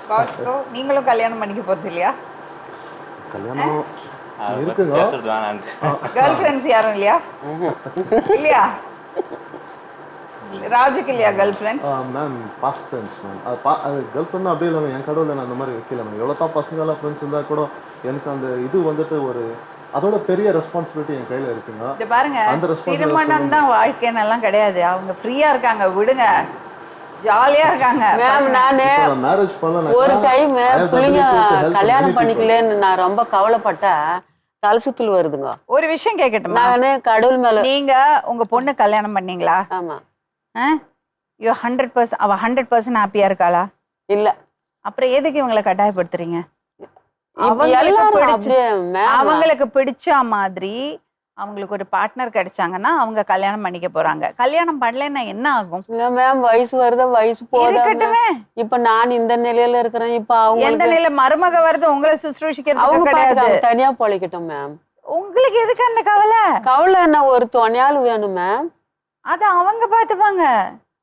Bosco நீங்களும் கல்யாணம் பண்ணிக்க போறது இல்லையா? கல்யாணம் இருக்குங்க. கேர்ள் ஃப்ரெண்ட்ஸ் யாரும் இல்லையா? இல்லையா? ராஜுக்கு இல்லையா girlfriends? Ma'am past tense ma'am. அது கேர்ள் ஃப்ரெண்ட் அப்படியே இல்லை என் கடவுள் நான் அந்த மாதிரி வைக்கல மேம். எவ்வளோ தான் பசங்களாம் ஃப்ரெண்ட்ஸ் இருந்தால் கூட எனக்கு அந்த இது வந்துட்டு ஒரு அதோட பெரிய ரெஸ்பான்சிபிலிட்டி என் கையில் இருக்குங்க. இது பாருங்க, அந்த திருமணம் தான் வாழ்க்கைன்னு எல்லாம் கிடையாது. அவங்க ஃப்ரீயா இருக்காங்க, விடுங்க, ஜாலியா இருக்காங்க. மேம் நானு மேரேஜ் பண்ணல ஒரு டைம் பிள்ளைங்க கல்யாணம் பண்ணிக்கலன்னு நான் ரொம்ப கவலைப்பட்டேன். தலை சுத்தல் வருதுங்க. ஒரு விஷயம் கேட்கட்டுமா? நானே கடவுள் மேல. நீங்க உங்க பொண்ணு கல்யாணம் பண்ணீங்களா? ஆமா. யூ 100% அவ 100% ஹாப்பியா இருக்காளா? இல்ல. அப்புறம் எதுக்கு இவங்களை கட்டாயப்படுத்துறீங்க? அவங்களுக்கு பிடிச்ச மாதிரி அவங்களுக்கு ஒரு பார்ட்னர் கிடைச்சாங்கன்னா அவங்க கல்யாணம் பண்ணிக்க போறாங்க. கல்யாணம் பண்ணலன்னா என்ன ஆகும்? இல்ல மேம், வயசு வருது, வயசு போகட்டுமே. இப்ப நான் இந்த நிலையில இருக்கிறேன். இப்ப அவங்க எந்த நிலையில மருமக வருது உங்களை சுசுரூஷிக்கிறது கிடையாது. தனியா பொழைக்கட்டும் மேம். உங்களுக்கு எதுக்கு அந்த கவலை? கவலை என்ன, ஒரு துணையாள் வேணும் மேம். அத அவங்க பாத்துப்பாங்க.